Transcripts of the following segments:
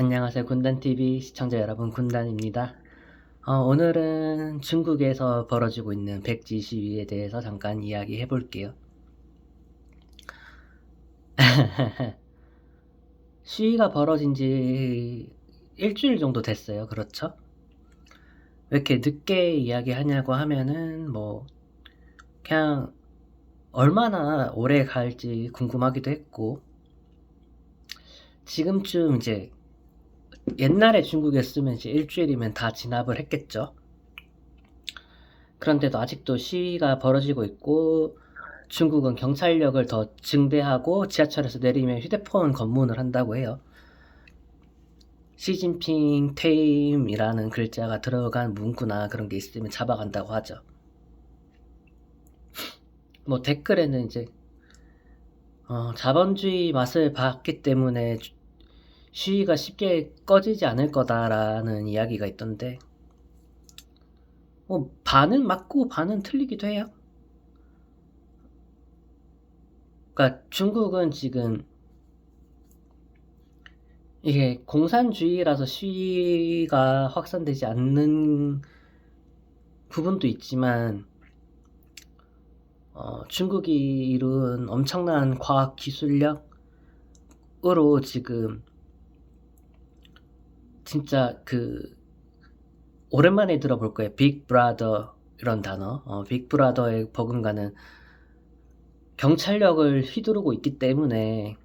안녕하세요. 군단TV 시청자 여러분, 군단입니다. 오늘은 중국에서 벌어지고 있는 백지 시위에 대해서 잠깐 이야기해 볼게요. 시위가 벌어진 지 일주일 정도 됐어요. 그렇죠? 왜 이렇게 늦게 이야기하냐고 하면은 그냥 얼마나 오래 갈지 궁금하기도 했고, 지금쯤 이제 옛날에 중국이었으면 이제 일주일이면 다 진압을 했겠죠. 그런데도 아직도 시위가 벌어지고 있고, 중국은 경찰력을 더 증대하고 지하철에서 내리면 휴대폰 검문을 한다고 해요. 시진핑 퇴임이라는 글자가 들어간 문구나 그런 게 있으면 잡아간다고 하죠. 댓글에는 이제 자본주의 맛을 봤기 때문에 시위가 쉽게 꺼지지 않을 거다라는 이야기가 있던데, 반은 맞고 반은 틀리기도 해요. 그러니까 중국은 지금 이게 공산주의라서 시위가 확산되지 않는 부분도 있지만, 중국이 이룬 엄청난 과학 기술력으로 지금 진짜 오랜만에 들어볼 거예요. 빅브라더 이런 단어. 빅브라더에 버금가는 경찰력을 휘두르고 있기 때문에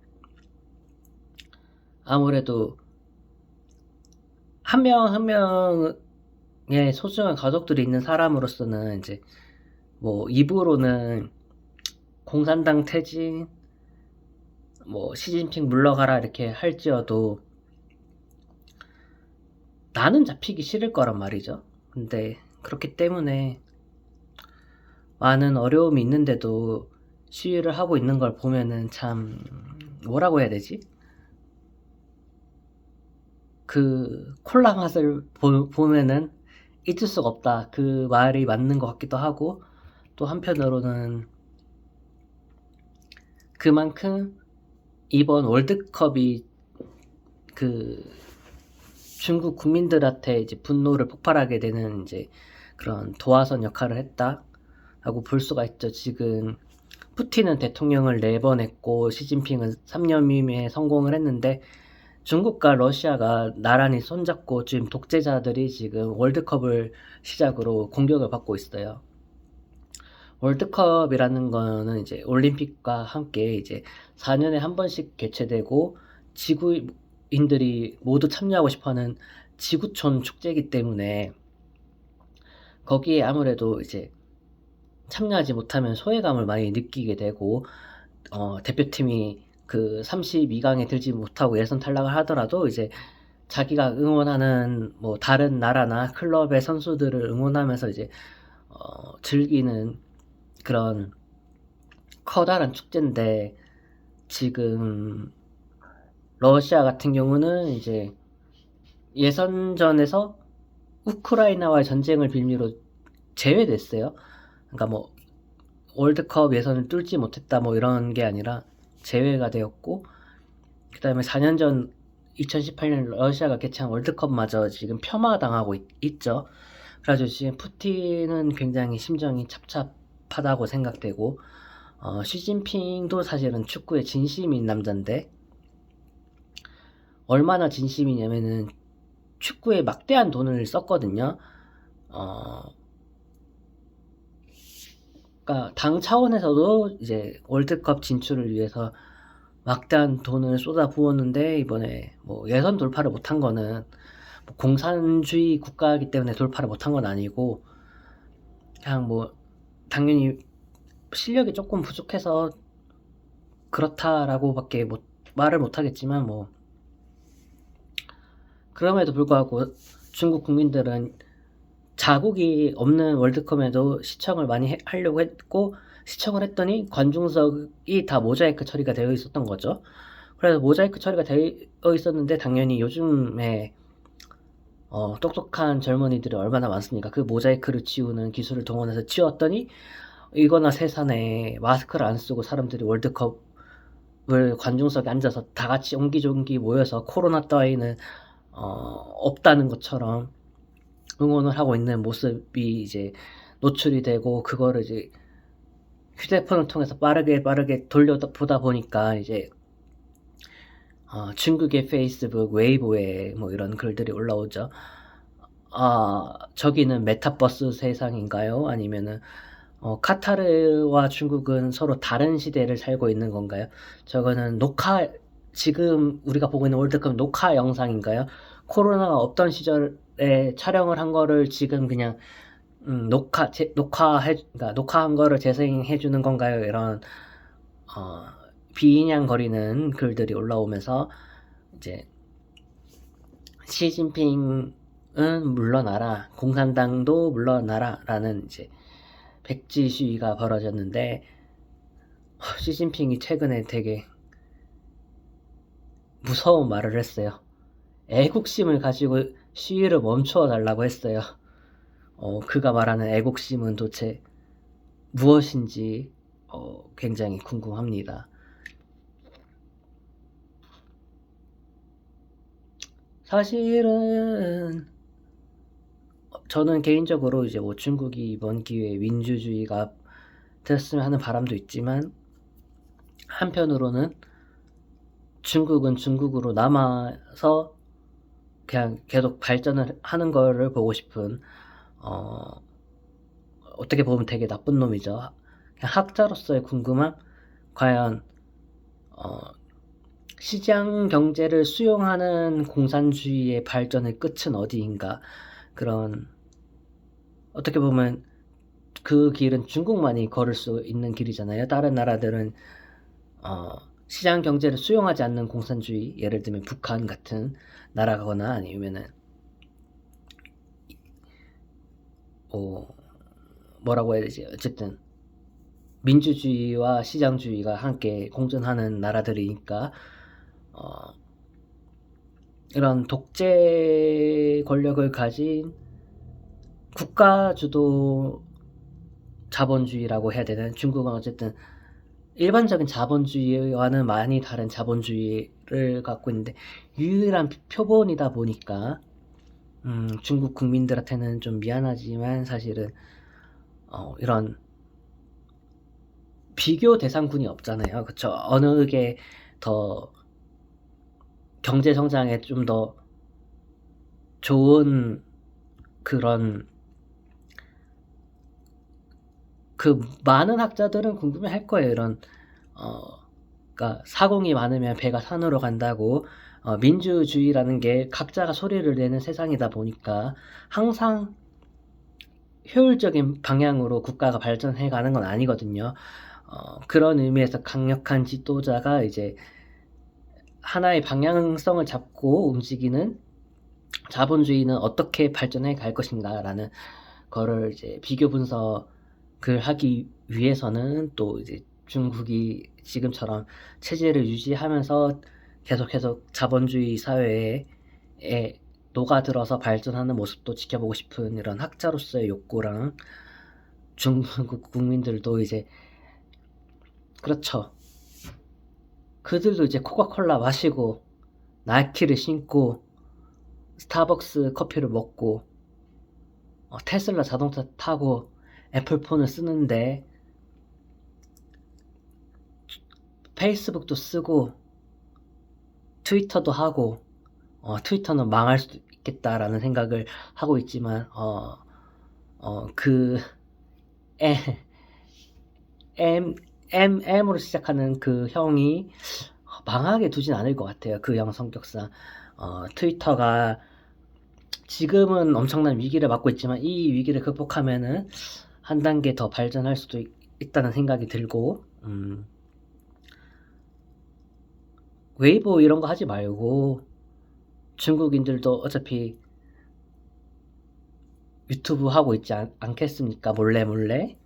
아무래도 한 명 한 명의 소중한 가족들이 있는 사람으로서는 이제 입으로는 공산당 퇴진, 시진핑 물러가라 이렇게 할지어도 나는 잡히기 싫을 거란 말이죠. 근데 그렇기 때문에 많은 어려움이 있는데도 시위를 하고 있는 걸 보면은 참 뭐라고 해야 되지? 그 콜라 맛을 보면은 잊을 수가 없다. 그 말이 맞는 것 같기도 하고, 또 한편으로는 그만큼 이번 월드컵이 중국 국민들한테 이제 분노를 폭발하게 되는 이제 그런 도화선 역할을 했다라고 볼 수가 있죠. 지금 푸틴은 대통령을 4번 했고 시진핑은 3년임에 성공을 했는데, 중국과 러시아가 나란히 손잡고 지금 독재자들이 지금 월드컵을 시작으로 공격을 받고 있어요. 월드컵이라는 거는 이제 올림픽과 함께 이제 4년에 한 번씩 개최되고 지구인들이 모두 참여하고 싶어하는 지구촌 축제이기 때문에 거기에 아무래도 이제 참여하지 못하면 소외감을 많이 느끼게 되고, 대표팀이 32강에 들지 못하고 예선 탈락을 하더라도 이제 자기가 응원하는 다른 나라나 클럽의 선수들을 응원하면서 이제 즐기는 그런 커다란 축제인데, 지금 러시아 같은 경우는 이제 예선전에서 우크라이나와의 전쟁을 빌미로 제외됐어요. 그러니까 월드컵 예선을 뚫지 못했다 이런 게 아니라 제외가 되었고, 그 다음에 4년 전 2018년 러시아가 개최한 월드컵마저 지금 폄하당하고 있죠. 그래가지고 지금 푸틴은 굉장히 심정이 찹찹하다고 생각되고, 시진핑도 사실은 축구에 진심인 남자인데, 얼마나 진심이냐면은 축구에 막대한 돈을 썼거든요. 그러니까 당 차원에서도 이제 월드컵 진출을 위해서 막대한 돈을 쏟아 부었는데, 이번에 예선 돌파를 못한 거는 공산주의 국가이기 때문에 돌파를 못한 건 아니고, 그냥 당연히 실력이 조금 부족해서 그렇다라고밖에 말을 못하겠지만, 그럼에도 불구하고 중국 국민들은 자국이 없는 월드컵에도 시청을 많이 하려고 했고, 시청을 했더니 관중석이 다 모자이크 처리가 되어 있었던 거죠. 그래서 모자이크 처리가 되어 있었는데, 당연히 요즘에 똑똑한 젊은이들이 얼마나 많습니까? 그 모자이크를 지우는 기술을 동원해서 지웠더니 이거나 세상에 마스크를 안 쓰고 사람들이 월드컵을 관중석에 앉아서 다 같이 옹기종기 모여서 코로나 따위는 없다는 것처럼 응원을 하고 있는 모습이 이제 노출이 되고, 그거를 이제 휴대폰을 통해서 빠르게 돌려보다 보니까 이제 중국의 페이스북, 웨이보에 뭐 이런 글들이 올라오죠. 저기는 메타버스 세상인가요? 아니면은 카타르와 중국은 서로 다른 시대를 살고 있는 건가요? 저거는 지금 우리가 보고 있는 월드컵 녹화 영상인가요? 코로나가 없던 시절에 촬영을 한 거를 지금 그냥 그러니까 녹화한 거를 재생해 주는 건가요? 이런 비인양거리는 글들이 올라오면서 이제 시진핑은 물러나라, 공산당도 물러나라라는 이제 백지 시위가 벌어졌는데, 시진핑이 최근에 되게 무서운 말을 했어요. 애국심을 가지고 시위를 멈춰 달라고 했어요. 그가 말하는 애국심은 도대체 무엇인지 굉장히 궁금합니다. 사실은 저는 개인적으로 이제 뭐 중국이 이번 기회에 민주주의가 됐으면 하는 바람도 있지만, 한편으로는 중국은 중국으로 남아서 그냥 계속 발전을 하는 거를 보고 싶은, 어떻게 보면 되게 나쁜 놈이죠. 그냥 학자로서의 궁금함, 과연 시장 경제를 수용하는 공산주의의 발전의 끝은 어디인가. 그런, 어떻게 보면 그 길은 중국만이 걸을 수 있는 길이잖아요. 다른 나라들은 시장 경제를 수용하지 않는 공산주의, 예를 들면 북한 같은 나라거나 아니면은 뭐라고 해야 되지? 어쨌든 민주주의와 시장주의가 함께 공존하는 나라들이니까 이런 독재 권력을 가진 국가주도 자본주의라고 해야 되나? 중국은 어쨌든 일반적인 자본주의와는 많이 다른 자본주의를 갖고 있는데, 유일한 표본이다 보니까 중국 국민들한테는 좀 미안하지만 사실은 이런 비교 대상군이 없잖아요. 그쵸? 어느 게 더 경제 성장에 좀 더 좋은 그런, 그 많은 학자들은 궁금해할 거예요. 이런 그러니까 사공이 많으면 배가 산으로 간다고, 민주주의라는 게 각자가 소리를 내는 세상이다 보니까 항상 효율적인 방향으로 국가가 발전해 가는 건 아니거든요. 그런 의미에서 강력한 지도자가 이제 하나의 방향성을 잡고 움직이는, 자본주의는 어떻게 발전해 갈 것인가라는 거를 이제 비교 분석을 하기 위해서는, 또 이제 중국이 지금처럼 체제를 유지하면서 계속 자본주의 사회에 녹아들어서 발전하는 모습도 지켜보고 싶은 이런 학자로서의 욕구랑, 중국 국민들도 이제 그렇죠. 그들도 이제 코카콜라 마시고 나이키를 신고 스타벅스 커피를 먹고 테슬라 자동차 타고 애플폰을 쓰는데, 페이스북도 쓰고 트위터도 하고, 트위터는 망할 수도 있겠다라는 생각을 하고 있지만, 그 M으로 시작하는 그 형이 망하게 두진 않을 것 같아요. 그 형 성격상. 트위터가 지금은 엄청난 위기를 맞고 있지만, 이 위기를 극복하면은 한 단계 더 발전할 수도 있다는 생각이 들고, 웨이보 이런 거 하지 말고, 중국인들도 어차피 유튜브 하고 있지 않겠습니까? 몰래.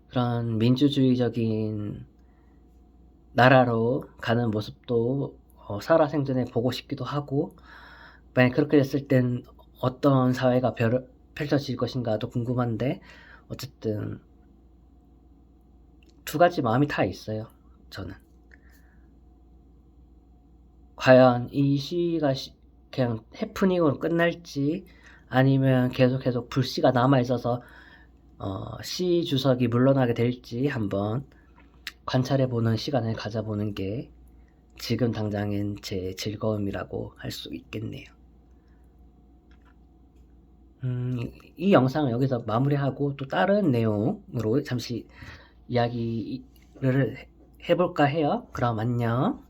그런 민주주의적인 나라로 가는 모습도 살아생전에 보고 싶기도 하고, 만약 그렇게 됐을 땐 어떤 사회가 펼쳐질 것인가도 궁금한데, 어쨌든 두 가지 마음이 다 있어요, 저는. 과연 이 시위가 그냥 해프닝으로 끝날지 아니면 계속 불씨가 남아있어서 시 주석이 물러나게 될지 한번 관찰해보는 시간을 가져보는 게 지금 당장은 제 즐거움이라고 할 수 있겠네요. 이 영상을 여기서 마무리하고 또 다른 내용으로 잠시 이야기를 해볼까 해요. 그럼 안녕.